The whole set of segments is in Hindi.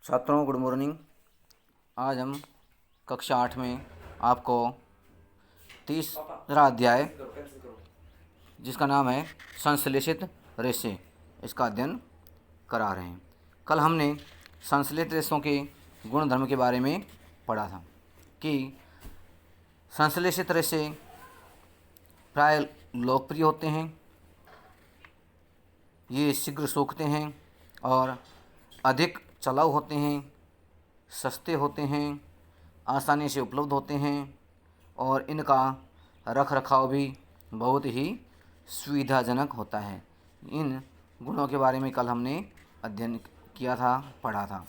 छात्रों गुड मॉर्निंग। आज हम कक्षा 8 में आपको तीसरा अध्याय जिसका नाम है संश्लेषित रेशे, इसका अध्ययन करा रहे हैं। कल हमने संश्लेषित रेशों के गुणधर्म के बारे में पढ़ा था कि संश्लेषित रेशे प्राय लोकप्रिय होते हैं, ये शीघ्र सूखते हैं और अधिक चलाऊ होते हैं, सस्ते होते हैं, आसानी से उपलब्ध होते हैं और इनका रख रखाव भी बहुत ही सुविधाजनक होता है। इन गुणों के बारे में कल हमने अध्ययन किया था, पढ़ा था।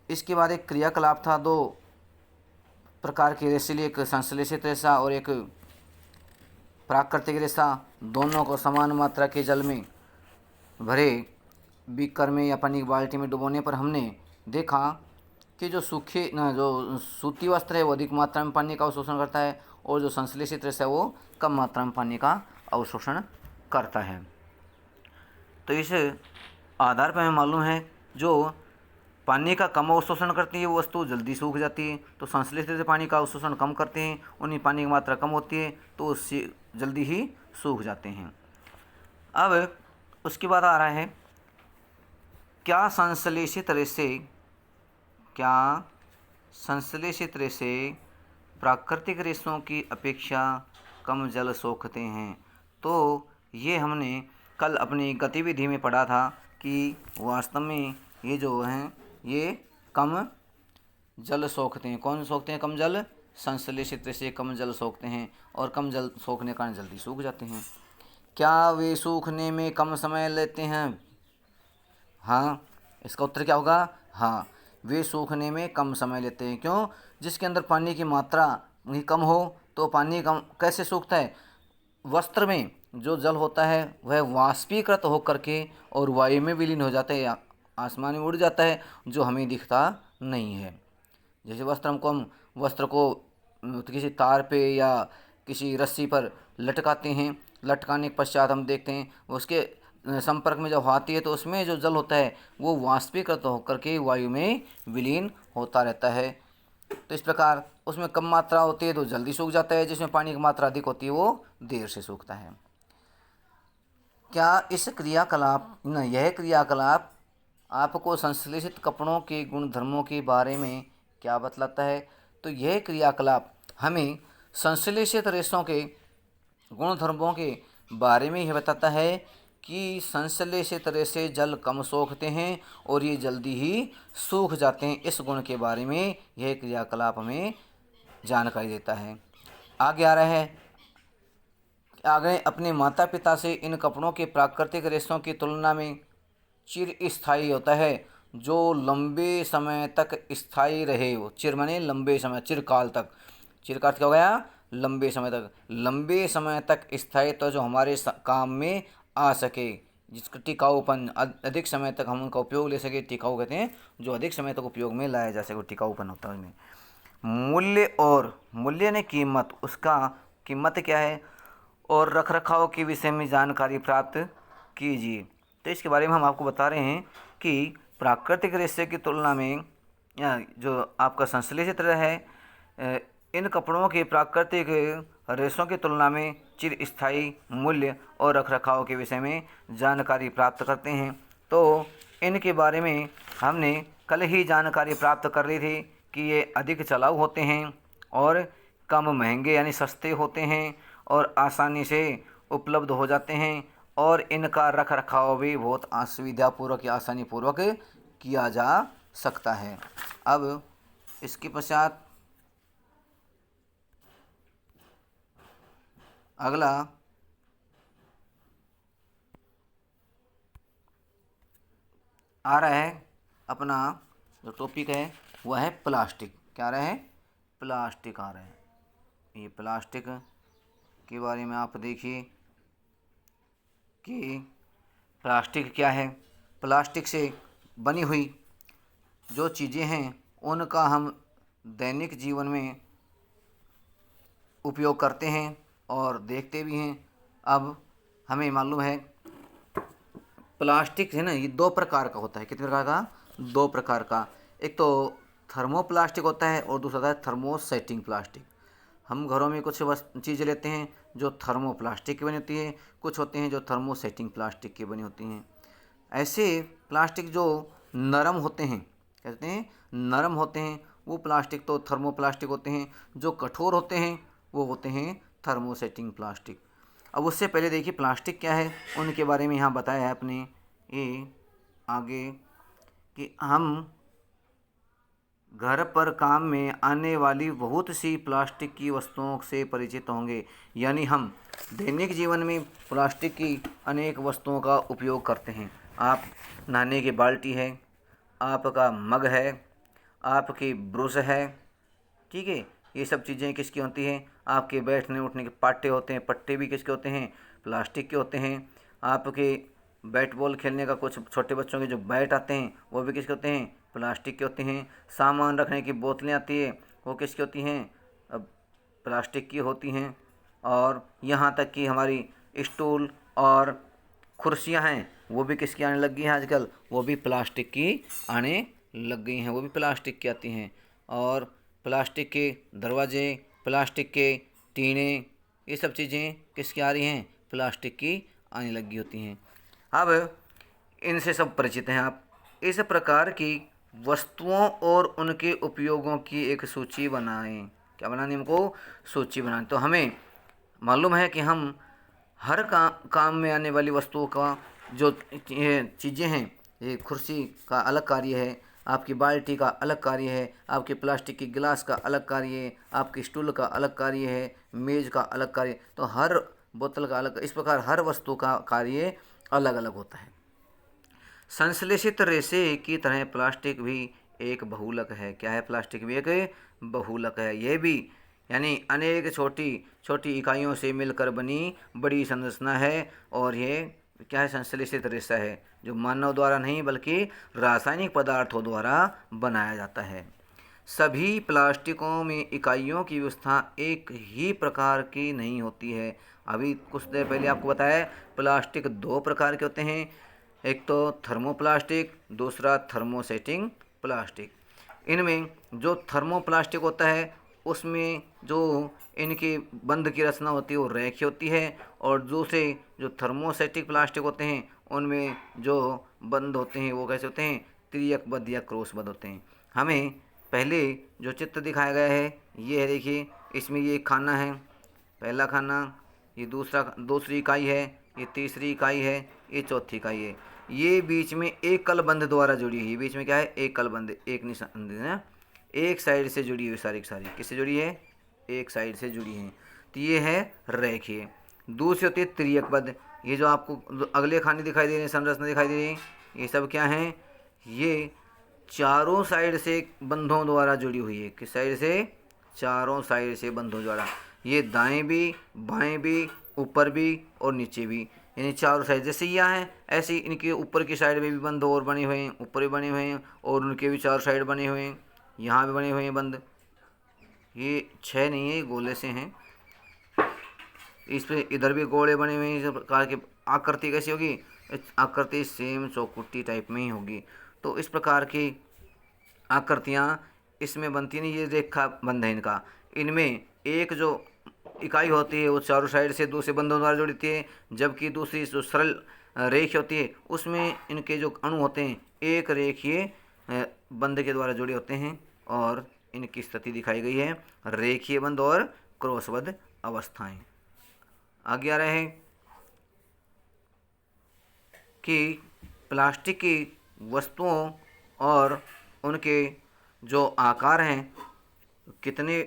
इसके बाद एक क्रियाकलाप था। दो प्रकार के रेशे, एक संश्लेषित रेशा और एक प्राकृतिक रेशा, दोनों को समान मात्रा के जल में भरे बीकर में या पानी की बाल्टी में डुबोने पर हमने देखा कि जो सूती वस्त्र है वो अधिक मात्रा में पानी का अवशोषण करता है और जो संश्लेषित रेशा है वो कम मात्रा में पानी का अवशोषण करता है। तो इस आधार पर हमें मालूम है जो पानी का कम अवशोषण करती है वो वस्तु जल्दी सूख जाती है, तो संश्लेषित से पानी का अवशोषण कम करते हैं, उन्हीं पानी की मात्रा कम होती है तो उससे जल्दी ही सूख जाते हैं। अब उसके बाद आ रहा है क्या संश्लेषित रेशे प्राकृतिक रेशों की अपेक्षा कम जल सोखते हैं। तो ये हमने कल अपनी गतिविधि में पढ़ा था कि वास्तव में ये जो हैं ये कम जल सोखते हैं। कौन सोखते हैं कम जल? संश्लेषित रेशे कम जल सोखते हैं और कम जल सोखने के कारण जल्दी सूख जाते हैं। क्या वे सूखने में कम समय लेते हैं? हाँ, इसका उत्तर क्या होगा? हाँ, वे सूखने में कम समय लेते हैं। क्यों? जिसके अंदर पानी की मात्रा कम हो तो पानी कम कैसे सूखता है? वस्त्र में जो जल होता है वह वाष्पीकृत होकर के और वायु में विलीन हो जाता है या आसमान में उड़ जाता है, जो हमें दिखता नहीं है। जैसे हम वस्त्र को किसी तार पे या किसी रस्सी पर लटकाते हैं, लटकाने के पश्चात हम देखते हैं उसके संपर्क में जब आती है तो उसमें जो जल होता है वो वाष्पीकृत होकर के वायु में विलीन होता रहता है। तो इस प्रकार उसमें कम मात्रा होती है तो जल्दी सूख जाता है, जिसमें पानी की मात्रा अधिक होती है वो देर से सूखता है। क्या यह क्रियाकलाप आपको संश्लेषित कपड़ों के गुणधर्मों के बारे में क्या बतलाता है? तो यह क्रियाकलाप हमें संश्लेषित रेशों के गुणधर्मों के बारे में यह बताता है कि संश्लेषित रेशे जल कम सोखते हैं और ये जल्दी ही सूख जाते हैं। इस गुण के बारे में यह क्रियाकलाप हमें जानकारी देता है। आगे आ रहा है, आगे अपने माता पिता से इन कपड़ों के प्राकृतिक रेशों की तुलना में चिर स्थायी होता है, जो लंबे समय तक स्थायी रहे। वो चिर माने लंबे समय, चिरकाल तक। चिरकाल क्या हो गया? लंबे समय तक स्थायी, तो जो हमारे काम में आ सके, जिसका टिकाऊपन, अधिक समय तक हम उनका उपयोग ले सके। टिकाऊ कहते हैं जो अधिक समय तक उपयोग में लाया जा सके, टिकाऊपन होता है उसमें। मूल्य ने कीमत, उसका कीमत क्या है और रखरखाव के विषय में जानकारी प्राप्त कीजिए। तो इसके बारे में हम आपको बता रहे हैं कि प्राकृतिक रेशे की तुलना में या जो आपका संश्लेषित है, इन कपड़ों के प्राकृतिक रेशों की तुलना में चिर स्थायी मूल्य और रखरखाव के विषय में जानकारी प्राप्त करते हैं। तो इनके बारे में हमने कल ही जानकारी प्राप्त कर ली थी कि ये अधिक चलाऊ होते हैं और कम महंगे यानी सस्ते होते हैं और आसानी से उपलब्ध हो जाते हैं और इनका रख रखाव भी बहुत सुविधापूर्वक या आसानीपूर्वक किया जा सकता है। अब इसके पश्चात अगला आ रहा है, अपना जो टॉपिक है वह है प्लास्टिक। क्या आ रहा है? प्लास्टिक आ रहा है। ये प्लास्टिक के बारे में आप देखिए कि प्लास्टिक क्या है। प्लास्टिक से बनी हुई जो चीज़ें हैं उनका हम दैनिक जीवन में उपयोग करते हैं और देखते भी हैं। अब हमें मालूम है प्लास्टिक है ना, ये दो प्रकार का होता है। कितने प्रकार का? दो प्रकार का। एक तो थर्मोप्लास्टिक होता है और दूसरा होता है थर्मोसेटिंग प्लास्टिक। हम घरों में कुछ चीज़ें लेते हैं जो थर्मोप्लास्टिक की बनी होती है, कुछ होते हैं जो थर्मोसेटिंग प्लास्टिक की बनी होती हैं। ऐसे प्लास्टिक जो नरम होते हैं, कहते हैं नरम होते हैं, वो प्लास्टिक तो थर्मोप्लास्टिक होते हैं। जो कठोर होते हैं वो होते हैं थर्मोसेटिंग प्लास्टिक। अब उससे पहले देखिए प्लास्टिक क्या है, उनके बारे में यहाँ बताया है अपने ये आगे कि हम घर पर काम में आने वाली बहुत सी प्लास्टिक की वस्तुओं से परिचित होंगे। यानी हम दैनिक जीवन में प्लास्टिक की अनेक वस्तुओं का उपयोग करते हैं। आप नहाने की बाल्टी है, आपका मग है, आपकी ब्रश है, ठीक है, ये सब चीज़ें किसकी होती हैं? आपके बैठने उठने के पाटे होते हैं, पट्टे भी किसके होते हैं? प्लास्टिक के होते हैं। आपके बैट बॉल खेलने का कुछ छोटे बच्चों के जो बैट आते हैं वो भी किसके होते हैं? प्लास्टिक के होते हैं। सामान रखने की बोतलें आती है वो किसकी होती हैं? अब प्लास्टिक की होती हैं। और यहाँ तक कि हमारी स्टूल और कुर्सियाँ हैं वो भी किसकी आने लग गई हैं आजकल? वो भी प्लास्टिक की आने लग गई हैं, वो भी प्लास्टिक की आती हैं। और प्लास्टिक के दरवाजे, प्लास्टिक के टीने, ये सब चीज़ें किसकी आ रही हैं? प्लास्टिक की आने लगी होती हैं। अब इनसे सब परिचित हैं आप। इस प्रकार की वस्तुओं और उनके उपयोगों की एक सूची बनाएं। क्या बनानी हमको? सूची बनानी। तो हमें मालूम है कि हम हर काम में आने वाली वस्तुओं का जो ये चीज़ें हैं, ये कुर्सी का अलग कार्य है, आपकी बाल्टी का अलग कार्य है, आपके प्लास्टिक की गिलास का अलग कार्य है, आपकी स्टूल का अलग कार्य है, मेज़ का अलग कार्य, तो हर बोतल का अलग, इस प्रकार हर वस्तु का कार्य अलग अलग होता है। संश्लेषित रेशे की तरह प्लास्टिक भी एक बहुलक है। क्या है? प्लास्टिक भी एक बहुलक है। यह भी यानी अनेक छोटी छोटी इकाइयों से मिलकर बनी बड़ी संरचना है। और ये क्या है? संश्लेषित रेशा है जो मानव द्वारा नहीं बल्कि रासायनिक पदार्थों द्वारा बनाया जाता है। सभी प्लास्टिकों में इकाइयों की व्यवस्था एक ही प्रकार की नहीं होती है। अभी कुछ देर पहले आपको बताया प्लास्टिक दो प्रकार के होते हैं, एक तो थर्मोप्लास्टिक, दूसरा थर्मोसेटिंग प्लास्टिक। इनमें जो थर्मोप्लास्टिक होता है उसमें जो इनकी बंध की रचना होती है वो रेखीय होती है। और दूसरे जो थर्मोसेटिक प्लास्टिक होते हैं उनमें जो बंध होते हैं वो कैसे होते हैं? तिर्यकबद्ध या क्रॉसबद्ध होते हैं। हमें पहले जो चित्र दिखाया गया है ये है, देखिए इसमें ये खाना है, पहला खाना, ये दूसरी इकाई है, ये तीसरी इकाई है, ये चौथी इकाई है। ये बीच में एक कलबंध द्वारा जुड़ी हुई, बीच में क्या है? एक कलबंध, एक निशान है, एक साइड से जुड़ी हुई सारी की सारी। किससे जुड़ी है? एक साइड से जुड़ी है। तो ये है रेखीय। दूसरी होती है तिर्यकबद्ध। ये जो आपको अगले खाने दिखाई दे रहे हैं, संरचना दिखाई दे रही है, ये सब क्या हैं? ये चारों साइड से बंधों द्वारा जुड़ी हुई है। किस साइड से? चारों साइड से बंधों द्वारा। ये दाएं भी, बाएं भी, ऊपर भी और नीचे भी, यानी चारों साइड। जैसे यहाँ है ऐसे ही इनके ऊपर की साइड में भी बंध और बने हुए हैं, ऊपर भी बने हुए हैं और उनके भी चार साइड बने हुए हैं, यहाँ भी बने हुए हैं बंध। ये 6 नहीं है, ये गोले से हैं। इस पे इधर भी गोले बने हुए हैं। इस प्रकार की आकृति कैसी होगी? आकृति सेम चौकुट्टी टाइप में ही होगी। तो इस प्रकार की आकृतियाँ इसमें बनती नहीं। ये रेखा बंध है इनका। इनमें एक जो इकाई होती है वो चारों साइड से दूसरे बंधों द्वारा जुड़ती है, जबकि दूसरी जो सरल रेख होती है उसमें इनके जो अणु होते हैं एक रेखीय बंध के द्वारा जुड़े होते हैं। और इनकी स्थिति दिखाई गई है रेखीय बंध और क्रॉसबद्ध अवस्थाएं। आगे आ रहे हैं कि प्लास्टिक की वस्तुओं और उनके जो आकार हैं कितने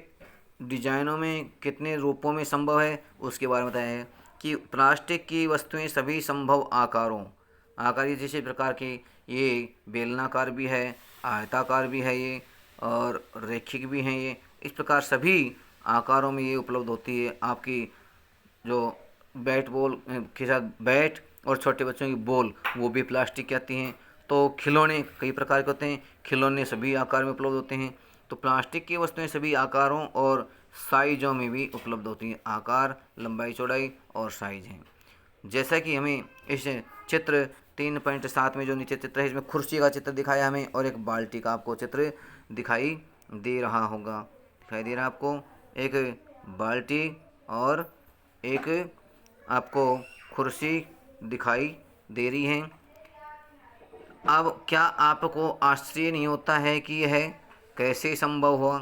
डिजाइनों में, कितने रूपों में संभव है उसके बारे में बताया है कि प्लास्टिक की वस्तुएं सभी संभव आकारों, आकार जैसे प्रकार की, ये बेलनाकार भी है, आयताकार भी है ये, और रैखिक भी हैं ये। इस प्रकार सभी आकारों में ये उपलब्ध होती है। आपकी जो बैट बॉल के साथ बैट और छोटे बच्चों की बॉल वो भी प्लास्टिक की आती हैं। तो खिलौने कई प्रकार के होते हैं, खिलौने सभी आकार में उपलब्ध होते हैं। तो प्लास्टिक की वस्तुएं सभी आकारों और साइज़ों में भी उपलब्ध होती हैं। आकार, लंबाई, चौड़ाई और साइज़ हैं। जैसा कि हमें इस चित्र 3.7 में जो नीचे चित्र है इसमें कुर्सी का चित्र दिखाया हमें और एक बाल्टी का आपको चित्र दिखाई दे रहा होगा। दिखाई दे रहा है आपको एक बाल्टी और एक आपको कुर्सी दिखाई दे रही है। अब क्या आपको आश्चर्य नहीं होता है कि यह कैसे संभव हुआ?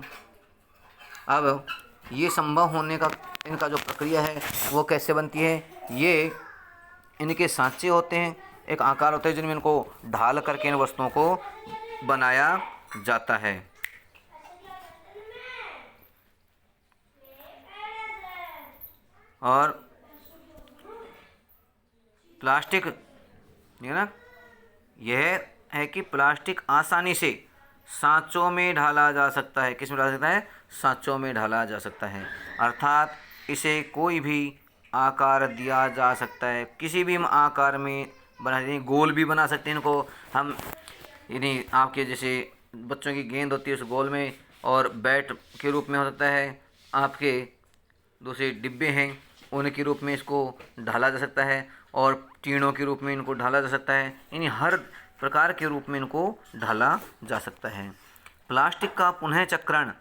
अब ये संभव होने का इनका जो प्रक्रिया है वो कैसे बनती है? ये इनके सांचे होते हैं, एक आकार होता है जिनमें इनको ढाल करके इन वस्तुओं को बनाया जाता है। और प्लास्टिक है ना, यह है कि प्लास्टिक आसानी से सांचों में ढाला जा सकता है। किस में ढाला सकता है? सांचों में ढाला जा सकता है। अर्थात इसे कोई भी आकार दिया जा सकता है, किसी भी हम आकार में बना सकते हैं। गोल भी बना सकते हैं इनको हम, यानी आपके जैसे बच्चों की गेंद होती है उस गोल में, और बैट के रूप में हो सकता है। आपके दूसरे डिब्बे हैं उनके रूप में इसको ढाला जा सकता है, और टीनों के रूप में इनको ढाला जा सकता है। यानी हर प्रकार के रूप में इनको ढाला जा सकता है। प्लास्टिक का पुनः चक्रण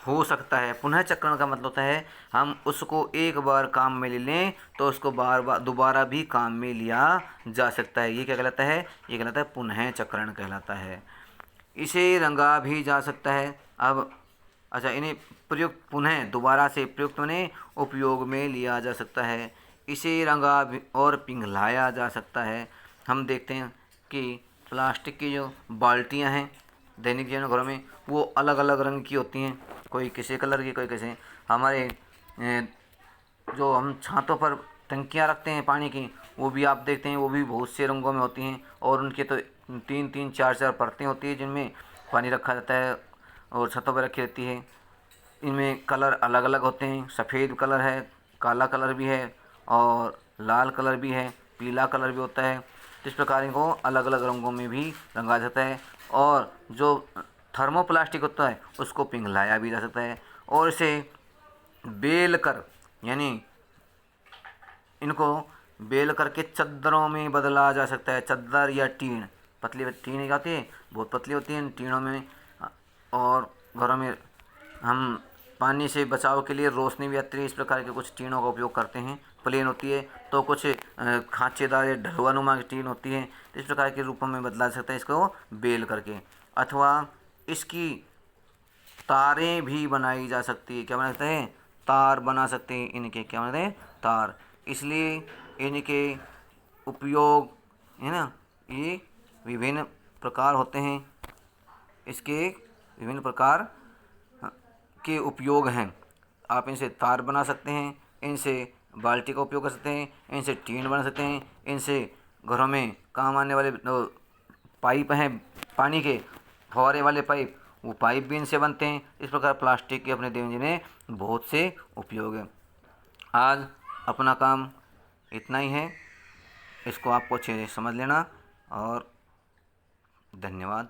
हो सकता है। पुनः चक्रण का मतलब होता है हम उसको एक बार काम में ले लें तो उसको बार बार दोबारा भी काम में लिया जा सकता है। ये क्या कहलाता है? ये कहलाता है पुनः चक्रण कहलाता है। इसे रंगा भी जा सकता है। अब अच्छा, इन्हें प्रयुक्त पुनः दोबारा से प्रयुक्त में उपयोग में लिया जा सकता है। इसे रंगा भी और पिघलाया जा सकता है। हम देखते हैं कि प्लास्टिक की जो बाल्टियां हैं दैनिक जीवन घरों में वो अलग अलग रंग की होती हैं, कोई किसी कलर की, कोई किसी। हमारे जो हम छातों पर टंकियां रखते हैं पानी की, वो भी आप देखते हैं वो भी बहुत से रंगों में होती हैं, और उनके तो 3-3 4-4 परतें होती हैं जिनमें पानी रखा जाता है और छतों पर रखी रहती है। इनमें कलर अलग अलग होते हैं, सफ़ेद कलर है, काला कलर भी है, और लाल कलर भी है, पीला कलर भी होता है। इस प्रकार इनको अलग अलग रंगों में भी रंगा जाता है। और जो थर्मोप्लास्टिक होता है उसको पिघलाया भी जा सकता है, और इसे बेल कर, यानी इनको बेल करके चद्दरों में बदला जा सकता है। चद्दर या टीन, पतली टीन क्या होती है? बहुत पतली होती है टीनों में। और घरों में हम पानी से बचाव के लिए रोशनी भी आती है, इस प्रकार के कुछ टीनों का उपयोग करते हैं। प्लेन होती है तो कुछ खांचेदार या ढलुआ की टीन होती है, तो इस प्रकार के रूपों में बदला जा सकता है इसको बेल करके। अथवा इसकी तारें भी बनाई जा सकती है। क्या बना सकते हैं? तार बना सकते हैं इनके। क्या बनाते हैं? तार। इसलिए इनके उपयोग है ना, ये विभिन्न प्रकार होते हैं। इसके विभिन्न प्रकार के उपयोग हैं। आप इनसे तार बना सकते हैं, इनसे बाल्टी का उपयोग कर सकते हैं, इनसे टीन बना सकते हैं, इनसे घरों में काम आने वाले पाइप हैं पानी के फव्वारे वाले पाइप, वो पाइप भी इनसे बनते हैं। इस प्रकार प्लास्टिक के अपने दैनिक जीवन में बहुत से उपयोग हैं। आज अपना काम इतना ही है, इसको आपको अच्छे से समझ लेना, और धन्यवाद।